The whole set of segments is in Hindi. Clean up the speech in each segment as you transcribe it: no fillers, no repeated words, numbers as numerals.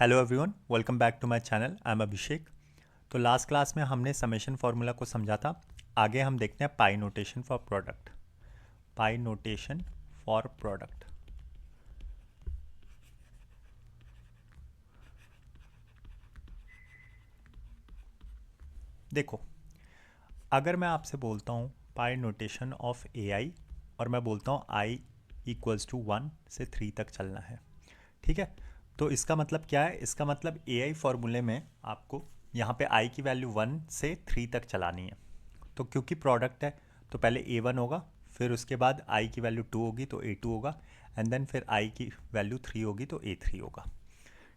Hello everyone, welcome back to my channel. I am Abhishek. तो लास्ट क्लास में हमने समेशन फार्मूला को समझा था। आगे हम देखते हैं pi notation for product. Pi notation for product. देखो, अगर मैं आपसे बोलता हूँ पाई नोटेशन ऑफ ए आई और मैं बोलता हूँ आई इक्वल्स टू 1 से 3 तक चलना है, ठीक है। तो इसका मतलब क्या है? इसका मतलब ए आई फॉर्मूले में आपको यहाँ पे आई की वैल्यू 1 से 3 तक चलानी है। तो क्योंकि प्रोडक्ट है तो पहले ए वन होगा, फिर उसके बाद आई की वैल्यू 2 होगी तो ए टू होगा, एंड देन फिर आई की वैल्यू 3 होगी तो ए थ्री होगा,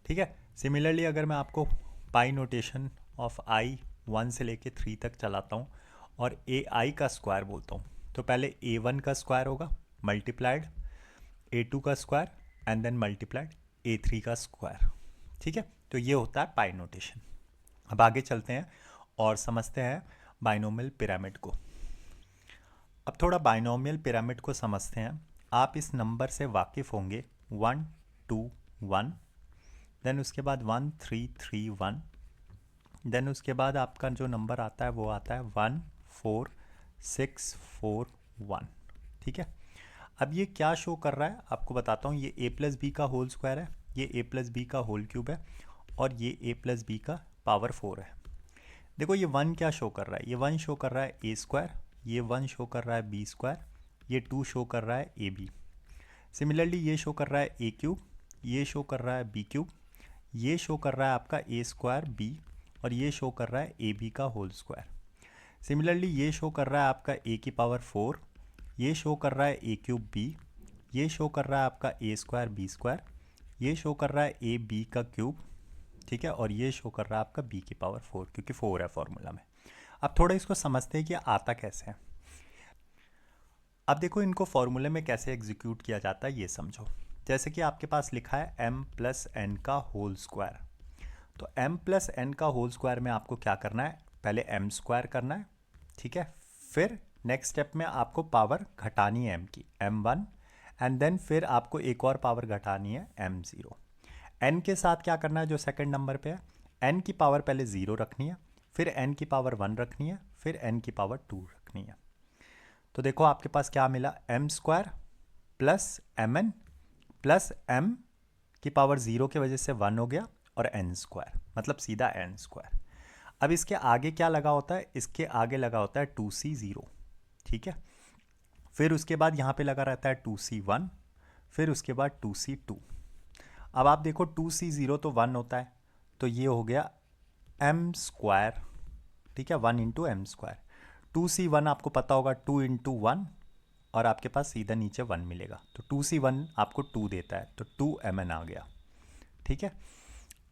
ठीक है। सिमिलरली अगर मैं आपको पाई नोटेशन ऑफ आई 1 से लेके 3 तक चलाता हूँ और ए आई का स्क्वायर बोलता हूँ, तो पहले ए वन का स्क्वायर होगा मल्टीप्लाइड ए टू का square and then multiplied a three का स्क्वायर, ठीक है। तो ये होता है पाई नोटेशन। अब आगे चलते हैं और समझते हैं बाइनोमियल पिरामिड को। अब थोड़ा बाइनोमियल पिरामिड को समझते हैं। आप इस नंबर से वाकिफ़ होंगे 1 2 1, देन उसके बाद 1 3 3 1, देन उसके बाद आपका जो नंबर आता है वो आता है 1 4 6 4 1, ठीक है। अब ये क्या शो कर रहा है आपको बताता हूँ। ये ए प्लस बी का होल स्क्वायर है, ये ए प्लस बी का होल क्यूब है, और ये ए प्लस बी का पावर 4 है। देखो ये 1 क्या शो कर रहा है? ये 1 शो कर रहा है ए स्क्वायर, ये 1 शो कर रहा है बी स्क्वायर, ये 2 शो कर रहा है ए बी। सिमिलरली ये शो कर रहा है ए क्यूब, ये शो कर रहा है बी क्यूब, ये शो कर रहा है आपका ए स्क्वायर बी, और ये शो कर रहा है ए बी का होल स्क्वायर। सिमिलरली ये शो कर रहा है आपका ए की पावर 4, ये शो कर रहा है ए क्यूब बी, ये शो कर रहा है आपका ए स्क्वायर बी स्क्वायर, ये शो कर रहा है ए बी का क्यूब, ठीक है, और ये शो कर रहा है आपका b की पावर 4, क्योंकि 4 है फॉर्मूला में। अब थोड़ा इसको समझते हैं कि आता कैसे है। अब देखो इनको फॉर्मूले में कैसे एग्जीक्यूट किया जाता है ये समझो। जैसे कि आपके पास लिखा है m प्लस एन का होल स्क्वायर। तो m प्लस एन का होल स्क्वायर में आपको क्या करना है? पहले m स्क्वायर करना है, ठीक है। फिर नेक्स्ट स्टेप में आपको पावर घटानी है m की, m1, एंड देन फिर आपको एक और पावर घटानी है m0। n के साथ क्या करना है? जो सेकंड नंबर पे है n की पावर पहले 0 रखनी है, फिर n की पावर 1 रखनी है, फिर n की पावर 2 रखनी है। तो देखो आपके पास क्या मिला? m square plus m n plus m की पावर 0 की वजह से 1 हो गया, और n स्क्वायर मतलब सीधा n स्क्वायर। अब इसके आगे क्या लगा होता है? इसके आगे लगा होता है 2c0, ठीक है। फिर उसके बाद यहाँ पे लगा रहता है 2c1, फिर उसके बाद 2c2। अब आप देखो 2c0 तो 1 होता है, तो ये हो गया m स्क्वायर, ठीक है, 1 इंटू एम स्क्वायर। 2c1 आपको पता होगा 2 इंटू 1, और आपके पास सीधा नीचे 1 मिलेगा, तो 2c1 आपको 2 देता है, तो 2mn आ गया, ठीक है।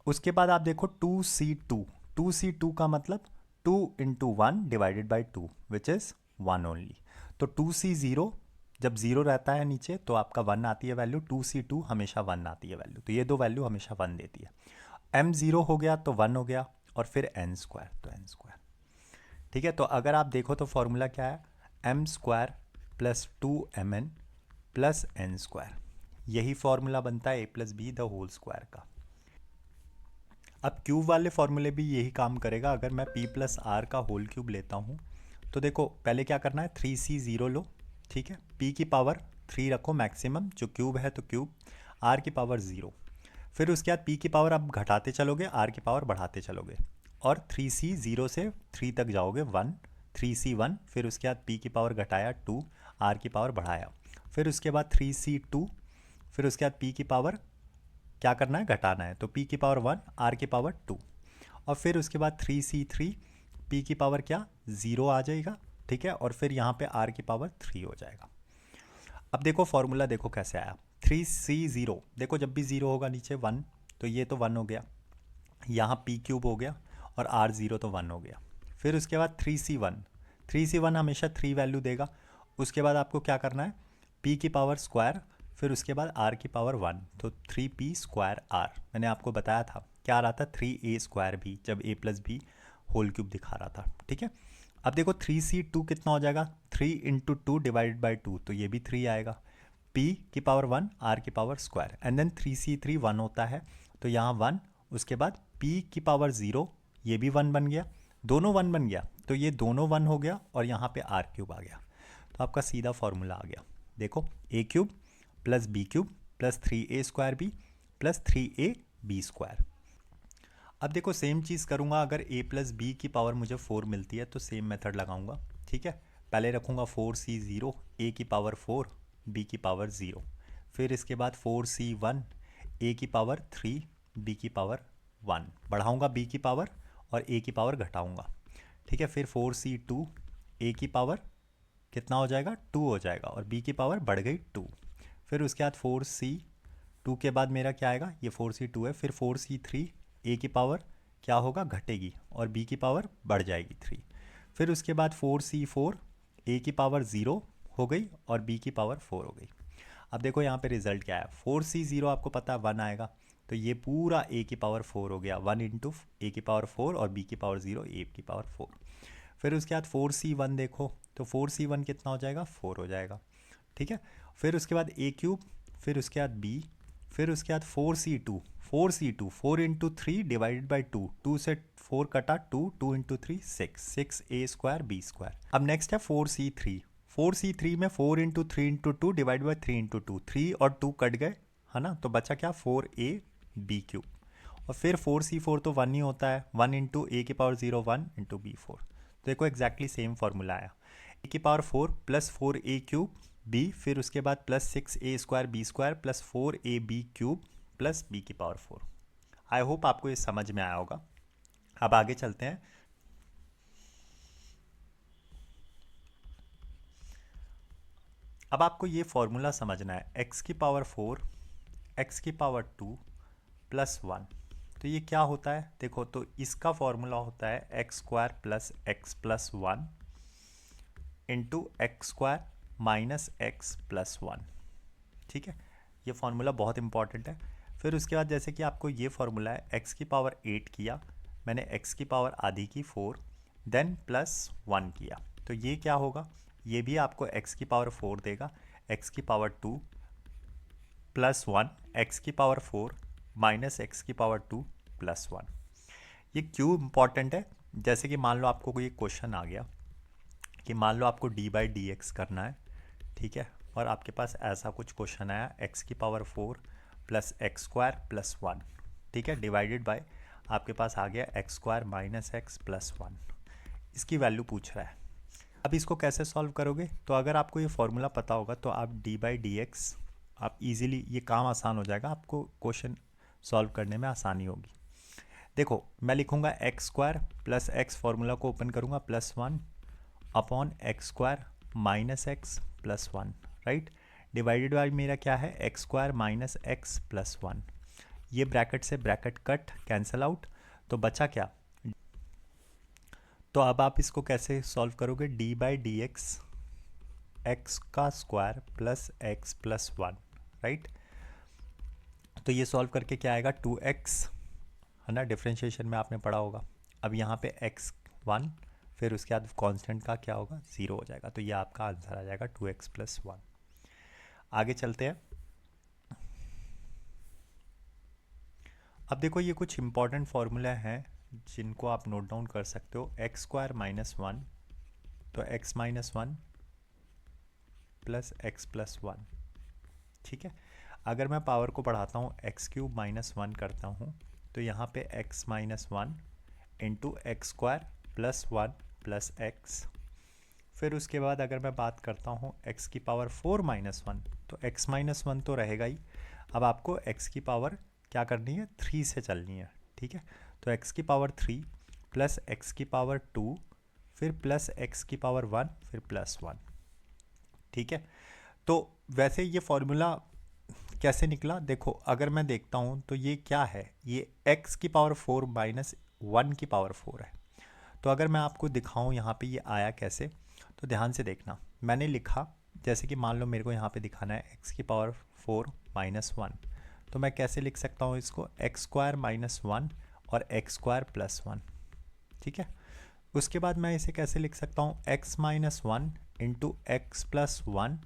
उसके बाद आप देखो 2c2, 2c2 का मतलब 2 into 1 divided by 2 which is 1 only. तो 2c0 जब 0 रहता है नीचे तो आपका 1 आती है वैल्यू, 2c2 हमेशा 1 आती है वैल्यू, तो ये दो वैल्यू हमेशा 1 देती है। m0 हो गया तो 1 हो गया, और फिर n स्क्वायर तो n स्क्वायर, ठीक है। तो अगर आप देखो तो फॉर्मूला क्या है? m square plus 2mn plus n square, यही फॉर्मूला बनता है a plus b the whole square का। अब क्यूब वाले फॉर्मूले भी यही काम करेगा। अगर मैं p प्लस आर का होल क्यूब लेता हूँ तो देखो पहले क्या करना है, 3c0 लो, ठीक है, p की पावर 3 रखो मैक्सिमम, जो क्यूब है तो क्यूब, r की पावर 0, फिर उसके बाद p की पावर आप घटाते चलोगे, r की पावर बढ़ाते चलोगे, और 3c0 से 3 तक जाओगे 1, 3c1, फिर उसके बाद p की पावर घटाया 2, r की पावर बढ़ाया, फिर उसके बाद 3c2, फिर उसके बाद p की पावर क्या करना है? घटाना है, तो p की पावर 1, r की पावर 2, और फिर उसके बाद 3c3, p की पावर क्या? 0 आ जाएगा, ठीक है, और फिर यहाँ पे r की पावर 3 हो जाएगा। अब देखो फॉर्मूला देखो कैसे आया। 3c0 देखो जब भी 0 होगा नीचे 1, तो ये तो 1 हो गया, यहाँ p क्यूब हो गया, और r0 तो 1 हो गया। फिर उसके बाद 3c1, 3c1 हमेशा 3 वैल्यू देगा। उसके बाद आपको क्या करना है? p की पावर स्क्वायर, फिर उसके बाद r की पावर 1, तो 3p स्क्वायर r। मैंने आपको बताया था क्या आ रहा था? 3a स्क्वायर b, जब a plus b whole cube दिखा रहा था, ठीक है। अब देखो 3c2 कितना हो जाएगा? 3 इंटू 2 डिवाइडेड बाई 2, तो ये भी 3 आएगा, p की पावर 1, r की power square, and then 3c3 1 होता है, तो यहाँ 1, उसके बाद p की पावर 0, ये भी 1 बन गया, दोनों 1 बन गया, तो ये दोनों 1 हो गया और यहाँ पे r क्यूब आ गया। तो आपका सीधा फॉर्मूला आ गया, देखो a cube plus b cube plus 3a square b plus 3a b square. अब देखो सेम चीज़ करूँगा, अगर a प्लस बी की पावर मुझे 4 मिलती है तो सेम मेथड लगाऊंगा, ठीक है। पहले रखूँगा 4c 0, a की पावर 4, b की पावर 0, फिर इसके बाद 4c 1, a की पावर 3, b की पावर 1, बढ़ाऊँगा b की पावर और a की पावर घटाऊँगा, ठीक है। फिर 4c 2, a की पावर कितना हो जाएगा 2 हो जाएगा और b की पावर बढ़ गई 2। फिर उसके बाद 4c 2 के बाद मेरा क्या आएगा, ये 4c 2 है, फिर 4c 3, a की पावर क्या होगा घटेगी और b की पावर बढ़ जाएगी 3। फिर उसके बाद 4c 4, a की पावर 0 हो गई और b की पावर 4 हो गई। अब देखो यहाँ पे रिजल्ट क्या है, 4c 0 आपको पता है 1 आएगा, तो ये पूरा a की पावर 4 हो गया, 1 इंटू a की पावर 4 और b की पावर 0, a की पावर 4। फिर उसके बाद 4c 1 देखो, तो 4c 1 कितना हो जाएगा 4 हो जाएगा, ठीक है। फिर उसके बाद a क्यूब, फिर उसके बाद b, फिर उसके बाद 4c2, 4c2 4 into 3 divided by 2, 2 से 4 कटा 2, 2 into 3 6, 6a square b square. अब नेक्स्ट है 4c3, 4c3 में 4 into 3 into 2 divide by 3 into 2, 3 और 2 कट गए, है ना, तो बचा क्या 4a b क्यूब। और फिर 4c4 तो 1 ही होता है, 1 इंटू a की पावर 0, 1 इंटू b 4। तो देखो एग्जैक्टली सेम फॉर्मूला आया, a की power 4 plus 4a cube b, फिर उसके बाद plus 6a square b square plus 4ab cube plus b की पावर 4। आई होप आपको ये समझ में आया होगा। अब आगे चलते हैं। अब आपको ये फॉर्मूला समझना है, x की पावर 4, x की पावर 2 प्लस 1, तो ये क्या होता है देखो, तो इसका फॉर्मूला होता है x square plus x plus 1 into x square minus x plus 1, ठीक है। ये फॉर्मूला बहुत इंपॉर्टेंट है। फिर उसके बाद जैसे कि आपको ये फॉर्मूला है, x की पावर 8 किया मैंने, x की पावर आधी की 4, देन प्लस 1 किया, तो ये क्या होगा, ये भी आपको x की पावर 4 देगा, x की पावर 2 प्लस 1, x की पावर 4 माइनस x की पावर 2 प्लस 1। ये क्यों इंपॉर्टेंट है, जैसे कि मान लो आपको कोई क्वेश्चन आ गया कि मान लो आपको d बाई डी एक्स करना है, ठीक है, और आपके पास ऐसा कुछ क्वेश्चन आया x की power 4 plus x square plus 1, ठीक है, डिवाइडेड बाय आपके पास आ गया x square minus x plus 1, इसकी वैल्यू पूछ रहा है। अब इसको कैसे सॉल्व करोगे, तो अगर आपको ये फॉर्मूला पता होगा तो आप d बाई डी एक्स आप इजीली, ये काम आसान हो जाएगा, आपको क्वेश्चन सॉल्व करने में आसानी होगी। देखो मैं लिखूंगा x square plus x, formula को ओपन करूंगा, plus 1 upon x square minus x plus 1, right, divided by मेरा क्या है x square minus x plus 1, ये ब्रैकेट से ब्रैकेट कट कैंसिल आउट, तो बचा क्या, तो अब आप इसको कैसे सॉल्व करोगे, d by d x x का square plus x plus 1, right, तो ये सॉल्व करके क्या आएगा 2x, है ना, डिफ्रेंशिएशन में आपने पढ़ा होगा। अब यहाँ पे x1, फिर उसके बाद कांस्टेंट का क्या होगा 0 हो जाएगा, तो ये आपका आंसर आ जाएगा 2x प्लस 1। आगे चलते हैं। अब देखो ये कुछ इंपॉर्टेंट फार्मूला हैं जिनको आप नोट डाउन कर सकते हो, एक्स स्क्वायर माइनस 1, तो x minus 1 plus x plus 1, ठीक है। अगर मैं पावर को बढ़ाता हूँ एक्स क्यूब माइनस 1 करता हूँ, तो यहाँ पे x minus 1 into x square plus 1 plus x, फिर उसके बाद अगर मैं बात करता हूँ x की पावर 4 माइनस 1, तो x माइनस 1 तो रहेगा ही, अब आपको x की पावर क्या करनी है 3 से चलनी है, ठीक है, तो x की पावर 3 प्लस x की पावर 2, फिर प्लस x की पावर 1, फिर प्लस 1, ठीक है। तो वैसे ये फॉर्मूला कैसे निकला, देखो अगर मैं देखता हूँ तो ये क्या है, ये x की पावर 4 माइनस 1 की पावर 4 है। तो अगर मैं आपको दिखाऊँ यहाँ पे ये आया कैसे, तो ध्यान से देखना, मैंने लिखा जैसे कि मान लो मेरे को यहाँ पे दिखाना है x की पावर 4 माइनस 1, तो मैं कैसे लिख सकता हूँ इसको, एक्स स्क्वायर माइनस 1 और एक्स स्क्वायर प्लस 1, ठीक है। उसके बाद मैं इसे कैसे लिख सकता हूँ, x minus 1 into x plus 1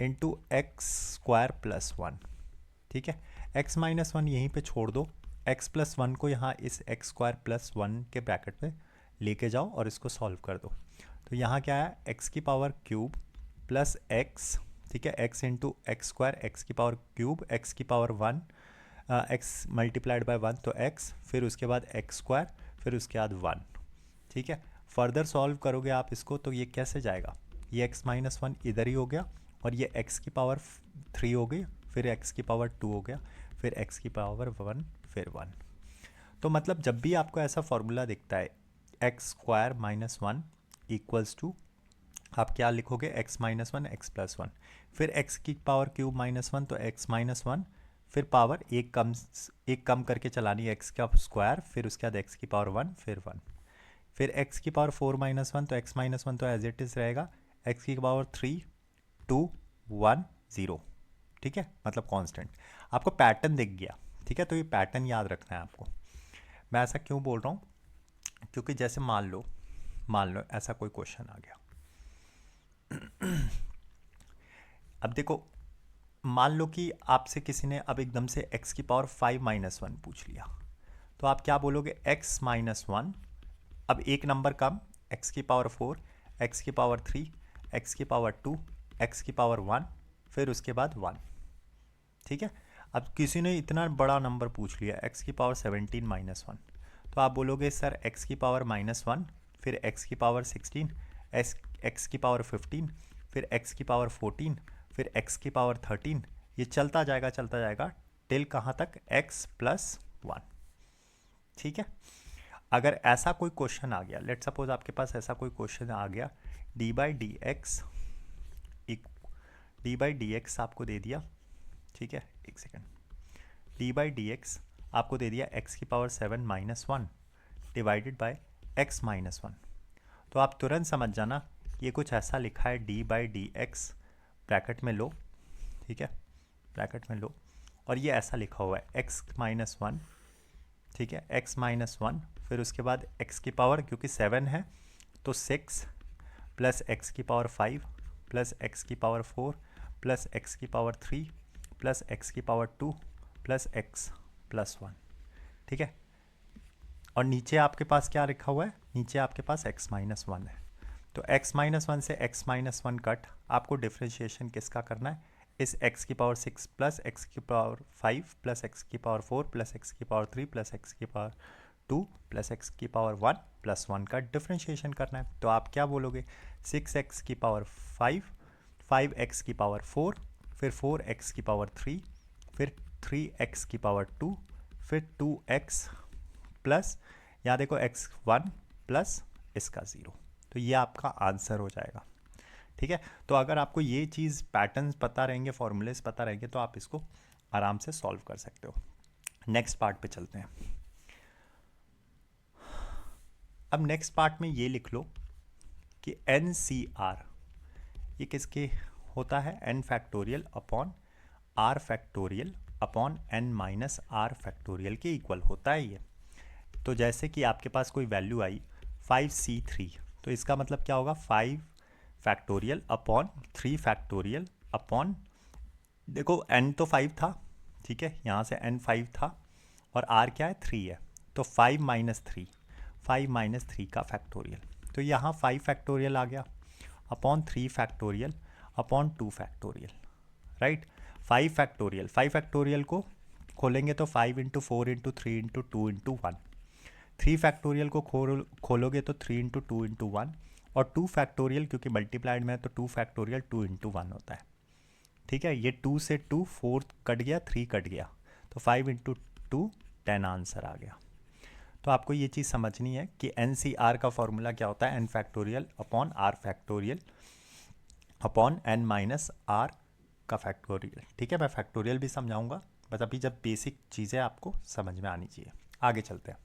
into x square plus 1, ठीक है। x माइनस 1 यहीं पे छोड़ दो, एक्स प्लस वन को यहाँ इस एक्स स्क्वायर प्लस वन के ब्रैकेट में लेके जाओ और इसको सॉल्व कर दो। तो यहाँ क्या है, एक्स की पावर क्यूब प्लस एक्स, ठीक है, x into x square, x की पावर क्यूब, एक्स की power one, x multiplied by one तो एक्स, फिर उसके बाद एक्स स्क्वायर, फिर उसके बाद वन। ठीक है, फर्दर सॉल्व करोगे आप इसको तो ये कैसे जाएगा, ये एक्स माइनस वन इधर ही हो गया और ये एक्स की पावर थ्री हो गई, फिर एक्स की पावर टू हो गया, फिर एक्स की पावर वन, फिर वन। तो मतलब जब भी आपको ऐसा फॉर्मूला दिखता है x square minus one equals two, आप क्या लिखोगे, x minus one x plus one, फिर एक्स की पावर क्यूब माइनस वन तो एक्स माइनस वन, फिर पावर एक कम करके चलानी है एक्स का स्क्वायर, फिर उसके बाद एक्स की पावर वन, फिर वन, फिर एक्स की पावर फोर माइनस वन तो एक्स माइनस वन तो एज इट इज़ रहेगा, एक्स की power three two one zero. ठीक है, मतलब कांस्टेंट। आपको पैटर्न दिख गया, ठीक है, तो ये पैटर्न याद रखना है आपको। मैं ऐसा क्यों बोल रहा हूँ, क्योंकि जैसे मान लो ऐसा कोई क्वेश्चन आ गया। अब देखो, मान लो कि आपसे किसी ने अब एकदम से x की पावर 5 माइनस वन पूछ लिया, तो आप क्या बोलोगे, x माइनस वन, अब एक नंबर कम, x की पावर 4, x की पावर 3, x की पावर 2, x की पावर 1, फिर उसके बाद 1। ठीक है, अब किसी ने इतना बड़ा नंबर पूछ लिया x की पावर 17 माइनस वन, तो आप बोलोगे सर x की पावर माइनस वन, फिर x की पावर 16, x की पावर 15, फिर x की पावर 14, फिर x की पावर 13, ये चलता जाएगा टिल कहाँ तक, x प्लस वन। ठीक है, अगर ऐसा कोई क्वेश्चन आ गया, लेट सपोज आपके पास ऐसा कोई क्वेश्चन आ गया, डी बाई डी एक्स आपको दे दिया, ठीक है, एक second, D by d x आपको दे दिया x की power 7 minus one divided by x minus one, तो आप तुरंत समझ जाना ये कुछ ऐसा लिखा है, D by d x bracket में लो, ठीक है, ब्रैकेट में लो, और ये ऐसा लिखा हुआ है x माइनस वन, ठीक है, x माइनस वन, फिर उसके बाद x की पावर, क्योंकि 7 है तो 6 प्लस x की पावर 5 प्लस x की पावर 4 प्लस x की पावर 3 प्लस x की power 2 plus x plus one. ठीक है, और नीचे आपके पास क्या लिखा हुआ है, नीचे आपके पास x माइनस वन है, तो x माइनस वन से x माइनस वन कट, आपको डिफ्रेंशिएशन किसका करना है, इस x की पावर 6 प्लस x की पावर 5 प्लस x की पावर 4 प्लस x की पावर 3 प्लस x की पावर 2 प्लस x की पावर 1 प्लस 1 का डिफ्रेंशिएशन करना है। तो आप क्या बोलोगे, 6x की पावर 5, 5x की पावर 4, फिर 4x की पावर 3, फिर 3x की पावर 2, फिर 2x प्लस, यहाँ देखो x1 प्लस इसका 0, तो ये आपका आंसर हो जाएगा। ठीक है, तो अगर आपको ये चीज़ पैटर्न्स पता रहेंगे, फॉर्मूलेस पता रहेंगे, तो आप इसको आराम से सॉल्व कर सकते हो। नेक्स्ट पार्ट पे चलते हैं। अब नेक्स्ट पार्ट में ये लिख लो कि NCR ये किसके होता है, n factorial upon r factorial upon n minus r factorial के इक्वल होता है ये। तो जैसे कि आपके पास कोई वैल्यू आई 5c3, तो इसका मतलब क्या होगा, 5 फैक्टोरियल अपॉन 3 फैक्टोरियल अपॉन, देखो n तो 5 था, ठीक है, यहाँ से n 5 था और r क्या है, 3 है, तो 5 माइनस 3 का फैक्टोरियल, तो यहाँ 5 फैक्टोरियल आ गया upon 3 factorial upon 2 factorial, right. 5 factorial को खोलेंगे तो 5 into 4 into 3 into 2 into 1, 3 factorial को खोलोगे तो 3 इंटू 2 इंटू 1, और 2 फैक्टोरियल क्योंकि मल्टीप्लाइड में है तो 2 फैक्टोरियल 2 इंटू 1 होता है। ठीक है, ये 2 से 2 4 कट गया, 3 कट गया, तो 5 इंटू 2 10 आंसर आ गया। तो आपको ये चीज़ समझनी है कि NCR का फॉर्मूला क्या होता है, n factorial upon r factorial upon n minus r का फैक्टोरियल। ठीक है, मैं फैक्टोरियल भी समझाऊंगा, बस अभी जब बेसिक चीज़ें आपको समझ में आनी चाहिए। आगे चलते हैं।